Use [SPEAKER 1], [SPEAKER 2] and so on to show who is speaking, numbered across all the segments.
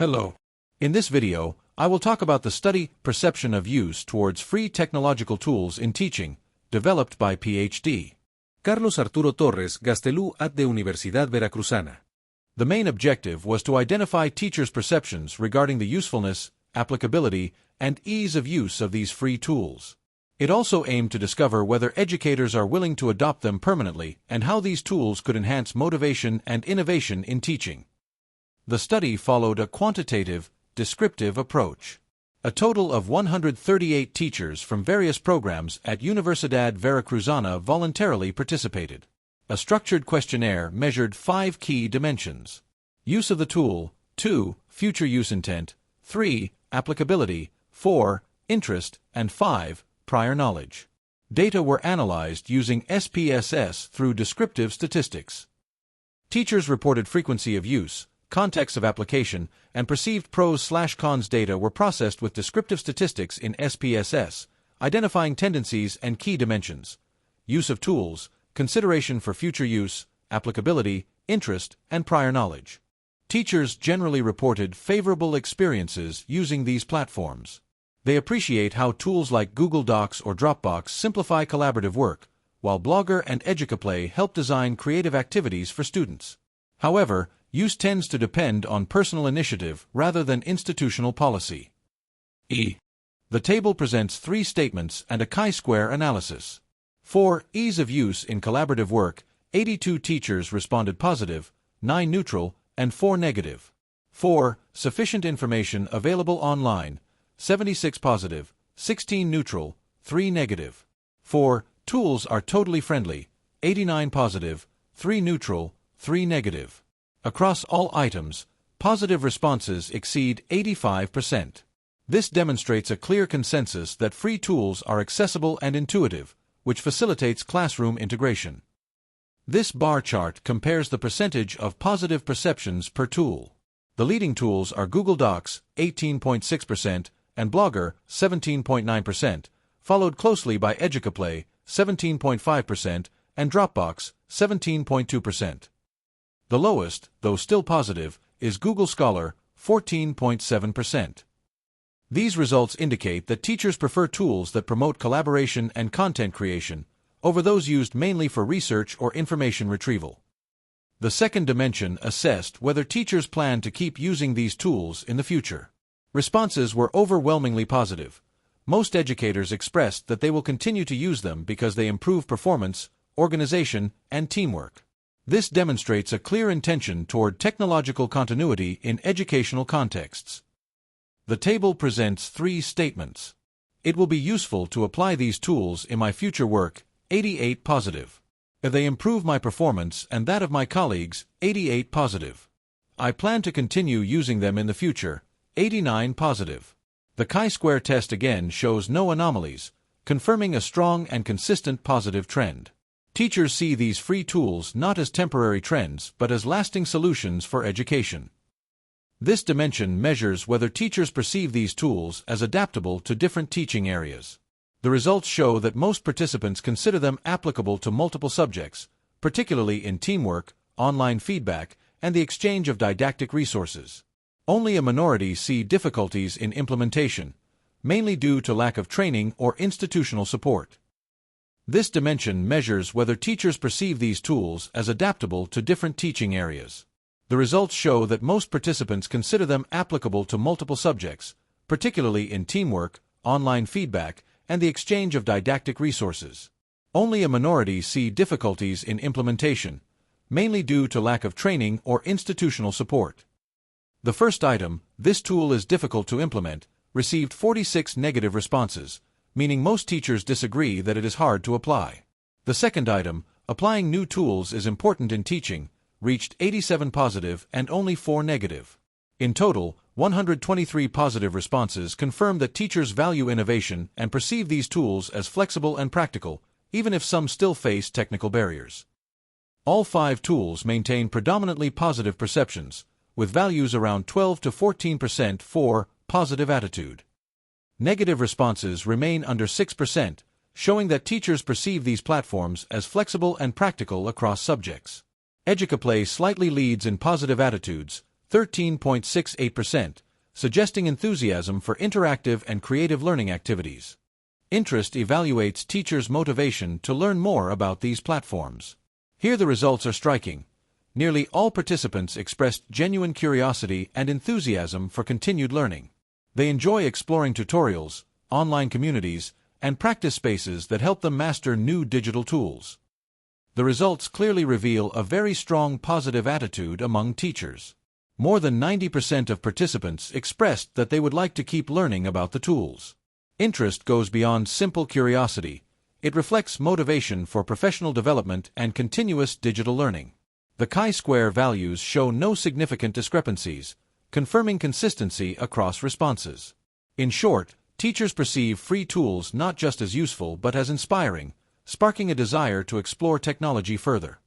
[SPEAKER 1] Hello. In this video, I will talk about the study Perception of Use towards Free Technological Tools in Teaching, developed by Ph.D.
[SPEAKER 2] Carlos Arturo Torres-Gastelú at the Universidad Veracruzana.
[SPEAKER 1] The main objective was to identify teachers' perceptions regarding the usefulness, applicability, and ease of use of these free tools. It also aimed to discover whether educators are willing to adopt them permanently and how these tools could enhance motivation and innovation in teaching. The study followed a quantitative, descriptive approach. A total of 138 teachers from various programs at Universidad Veracruzana voluntarily participated. A structured questionnaire measured 5 key dimensions: use of the tool, 2, future use intent, 3, applicability, 4, interest, and 5, prior knowledge. Data were analyzed using SPSS through descriptive statistics. Teachers reported frequency of use, context of application, and perceived pros/cons data were processed with descriptive statistics in SPSS, identifying tendencies and key dimensions: use of tools, consideration for future use, applicability, interest, and prior knowledge. Teachers generally reported favorable experiences using these platforms. They appreciate how tools like Google Docs or Dropbox simplify collaborative work, while Blogger and Educaplay help design creative activities for students. However, use tends to depend on personal initiative rather than institutional policy. The table presents 3 statements and a chi-square analysis. For ease of use in collaborative work, 82 teachers responded positive, 9 neutral, and 4 negative. For sufficient information available online, 76 positive, 16 neutral, 3 negative. For tools are totally friendly, 89 positive, 3 neutral, 3 negative. Across all items, positive responses exceed 85%. This demonstrates a clear consensus that free tools are accessible and intuitive, which facilitates classroom integration. This bar chart compares the percentage of positive perceptions per tool. The leading tools are Google Docs, 18.6%, and Blogger, 17.9%, followed closely by Educaplay, 17.5%, and Dropbox, 17.2%. The lowest, though still positive, is Google Scholar, 14.7%. These results indicate that teachers prefer tools that promote collaboration and content creation over those used mainly for research or information retrieval. The second dimension assessed whether teachers plan to keep using these tools in the future. Responses were overwhelmingly positive. Most educators expressed that they will continue to use them because they improve performance, organization, and teamwork. This demonstrates a clear intention toward technological continuity in educational contexts. The table presents 3 statements. It will be useful to apply these tools in my future work, 88 positive. If they improve my performance and that of my colleagues, 88 positive. I plan to continue using them in the future, 89 positive. The chi-square test again shows no anomalies, confirming a strong and consistent positive trend. Teachers see these free tools not as temporary trends but as lasting solutions for education. This dimension measures whether teachers perceive these tools as adaptable to different teaching areas. The results show that most participants consider them applicable to multiple subjects, particularly in teamwork, online feedback, and the exchange of didactic resources. Only a minority see difficulties in implementation, mainly due to lack of training or institutional support. This dimension measures whether teachers perceive these tools as adaptable to different teaching areas. The results show that most participants consider them applicable to multiple subjects, particularly in teamwork, online feedback, and the exchange of didactic resources. Only a minority see difficulties in implementation, mainly due to lack of training or institutional support. The first item, this tool is difficult to implement, received 46 negative responses, meaning most teachers disagree that it is hard to apply. The second item, applying new tools is important in teaching, reached 87 positive and only 4 negative. In total, 123 positive responses confirm that teachers value innovation and perceive these tools as flexible and practical, even if some still face technical barriers. All 5 tools maintain predominantly positive perceptions, with values around 12 to 14% for positive attitude. Negative responses remain under 6%, showing that teachers perceive these platforms as flexible and practical across subjects. Educaplay slightly leads in positive attitudes, 13.68%, suggesting enthusiasm for interactive and creative learning activities. Interest evaluates teachers' motivation to learn more about these platforms. Here the results are striking. Nearly all participants expressed genuine curiosity and enthusiasm for continued learning. They enjoy exploring tutorials, online communities, and practice spaces that help them master new digital tools. The results clearly reveal a very strong positive attitude among teachers. More than 90% of participants expressed that they would like to keep learning about the tools. Interest goes beyond simple curiosity. It reflects motivation for professional development and continuous digital learning. The chi-square values show no significant discrepancies, confirming consistency across responses. In short, teachers perceive free tools not just as useful but as inspiring, sparking a desire to explore technology further.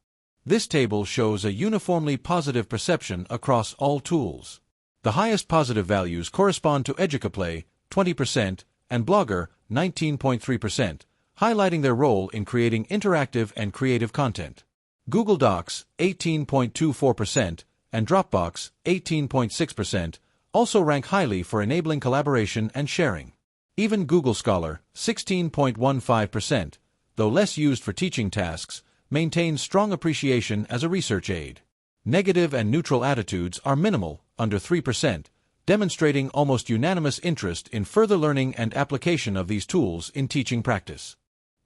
[SPEAKER 1] This table shows a uniformly positive perception across all tools. The highest positive values correspond to Educaplay, 20%, and Blogger, 19.3%, highlighting their role in creating interactive and creative content. Google Docs, 18.24%, and Dropbox, 18.6%, also rank highly for enabling collaboration and sharing. Even Google Scholar, 16.15%, though less used for teaching tasks, maintains strong appreciation as a research aid. Negative and neutral attitudes are minimal, under 3%, demonstrating almost unanimous interest in further learning and application of these tools in teaching practice.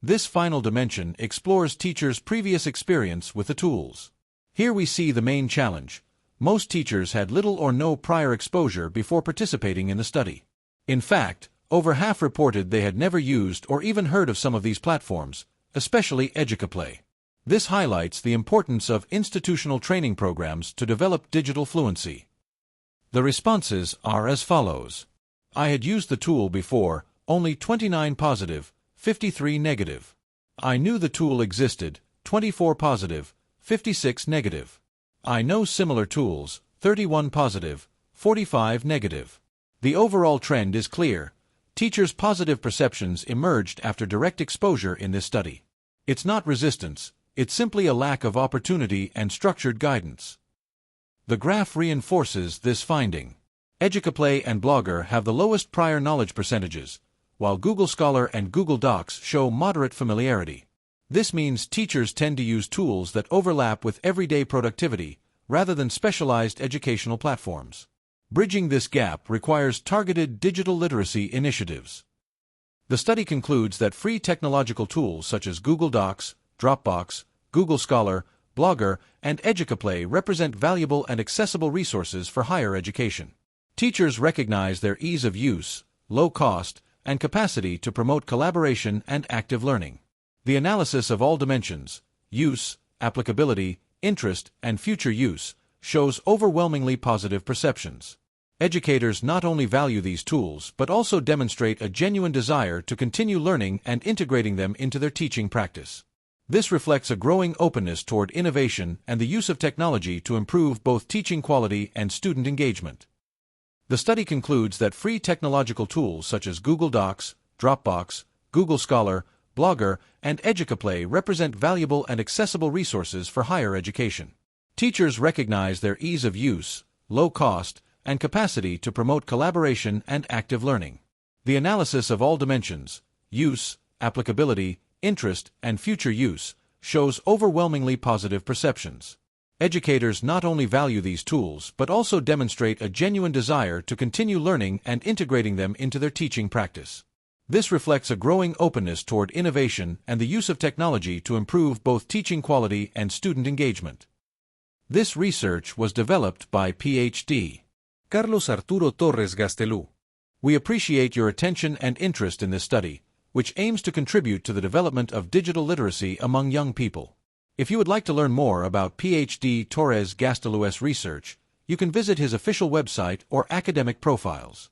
[SPEAKER 1] This final dimension explores teachers' previous experience with the tools. Here we see the main challenge. Most teachers had little or no prior exposure before participating in the study. In fact, over half reported they had never used or even heard of some of these platforms, especially Educaplay. This highlights the importance of institutional training programs to develop digital fluency. The responses are as follows. I had used the tool before, only 29 positive, 53 negative. I knew the tool existed, 24 positive, 56 negative. I know similar tools, 31 positive, 45 negative. The overall trend is clear. Teachers' positive perceptions emerged after direct exposure in this study. It's not resistance, it's simply a lack of opportunity and structured guidance. The graph reinforces this finding. Educaplay and Blogger have the lowest prior knowledge percentages, while Google Scholar and Google Docs show moderate familiarity. This means teachers tend to use tools that overlap with everyday productivity, rather than specialized educational platforms. Bridging this gap requires targeted digital literacy initiatives. The study concludes that free technological tools such as Google Docs, Dropbox, Google Scholar, Blogger, and Educaplay represent valuable and accessible resources for higher education. Teachers recognize their ease of use, low cost, and capacity to promote collaboration and active learning. The analysis of all dimensions, use, applicability, interest, and future use, shows overwhelmingly positive perceptions. Educators not only value these tools but also demonstrate a genuine desire to continue learning and integrating them into their teaching practice. This reflects a growing openness toward innovation and the use of technology to improve both teaching quality and student engagement. The study concludes that free technological tools such as Google Docs, Dropbox, Google Scholar, Blogger, and Educaplay represent valuable and accessible resources for higher education. Teachers recognize their ease of use, low cost, and capacity to promote collaboration and active learning. The analysis of all dimensions, use, applicability, interest, and future use, shows overwhelmingly positive perceptions. Educators not only value these tools but also demonstrate a genuine desire to continue learning and integrating them into their teaching practice. This reflects a growing openness toward innovation and the use of technology to improve both teaching quality and student engagement. This research was developed by Ph.D.
[SPEAKER 2] Carlos Arturo Torres-Gastelú.
[SPEAKER 1] We appreciate your attention and interest in this study, which aims to contribute to the development of digital literacy among young people. If you would like to learn more about Ph.D. Torres-Gastelu's research, you can visit his official website or academic profiles.